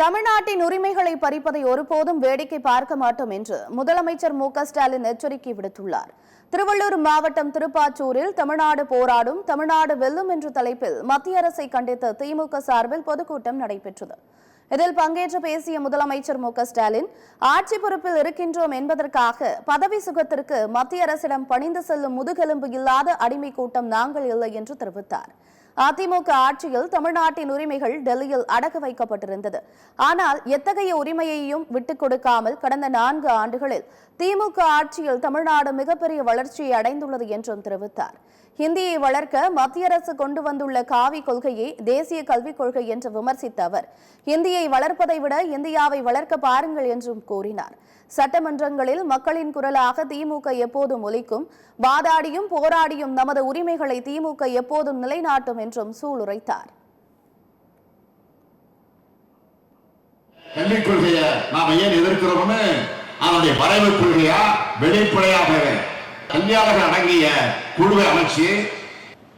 தமிழ்நாட்டின் உரிமைகளை பறிப்பதை ஒருபோதும் வேடிக்கை பார்க்க மாட்டோம் என்று முதலமைச்சர் மு.க.ஸ்டாலின் எச்சரிக்கை விடுத்துள்ளார். திருவள்ளூர் மாவட்டம் திருப்பாச்சூரில் தமிழ்நாடு போராடும், தமிழ்நாடு வெல்லும் என்ற தலைப்பில் மத்திய அரசை கண்டித்து திமுக சார்பில் பொதுக்கூட்டம் நடைபெற்றது. இதில் பங்கேற்று பேசிய முதலமைச்சர் மு.க.ஸ்டாலின், ஆட்சி பொறுப்பில் இருக்கின்றோம் என்பதற்காக பதவி சுகத்திற்கு மத்திய அரசிடம் பணிந்து செல்லும் முதுகெலும்பு இல்லாத அடிமை கூட்டம் நாங்கள் இல்லை என்று தெரிவித்தார். அதிமுக ஆட்சியில் தமிழ்நாட்டின் உரிமைகள் டெல்லியில் அடகு வைக்கப்பட்டிருந்தது. ஆனால் எத்தகைய உரிமையையும் விட்டுக் கொடுக்காமல் கடந்த 4 ஆண்டுகளில் திமுக ஆட்சியில் தமிழ்நாடு மிகப்பெரிய வளர்ச்சியை அடைந்துள்ளது என்றும் தெரிவித்தார். ஹிந்தியை வளர்க்க மத்திய அரசு கொண்டு வந்துள்ள காவி கொள்கையை தேசிய கல்விக் கொள்கை என்று விமர்சித்த அவர், ஹிந்தியை வளர்ப்பதை விட இந்தியாவை வளர்க்க பாருங்கள் என்றும் கூறினார். சட்டமன்றங்களில் மக்களின் குரலாக திமுக எப்போதும் ஒலிக்கும், வாதாடியும் போராடியும் நமது உரிமைகளை திமுக எப்போதும் நிலைநாட்டும் என்றும் சூளுரைத்தார். கல்விக் கொள்கையை நாம ஏன் எதிர்க்கிறோம்னு அதனுடைய வரைவு கொள்கையா வெளிப்படையாக கல்வியாளர்கள் அடங்கிய குழுவை அமைச்சு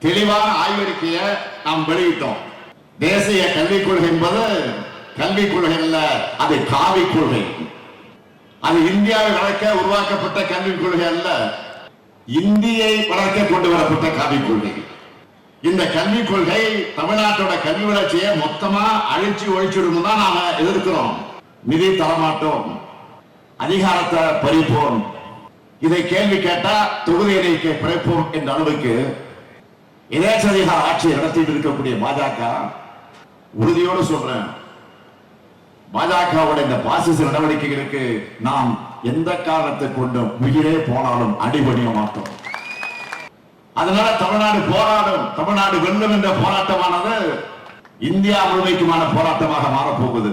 தெளிவான ஆய்வறிக்கையை நாம் வெளியிட்டோம். தேசிய கல்விக் கொள்கை என்பது கல்விக் கொள்கை அல்ல, அது காவி கொள்கை. அது இந்தியாவை வளர்க்க உருவாக்கப்பட்ட கல்விக் கொள்கை அல்ல, இந்தியை வளர்க்க கொண்டு வரப்பட்ட காவிக் கொள்கை. இந்த கல்விக் கொள்கை தமிழ்நாட்டோட கல்வி வளர்ச்சியை மொத்தமா அழிச்சு ஒழிச்சிடும் தான் நாம எதிர்க்கிறோம். நிதி தரமாட்டோம், அதிகாரத்தை பறிப்போம், இதை கேள்வி கேட்டா தொகுதி இணைக்க பிழைப்போம் என்ற அளவுக்கு எதேச்சதிகார ஆட்சியை நடத்திட்டு இருக்கக்கூடிய பாஜக, உறுதியோடு சொல்றேன், பாஜகவோட இந்த பாசிச நடவடிக்கைகளுக்கு நாம் எந்த காரணத்தை கொண்டும் உயிரே போனாலும் அடிபணிய மாட்டோம். அதனால தமிழ்நாடு போராடும், தமிழ்நாடு வெல்லும் என்ற போராட்டமானது இந்தியா முழுமைக்குமான போராட்டமாக மாறப்போகுது.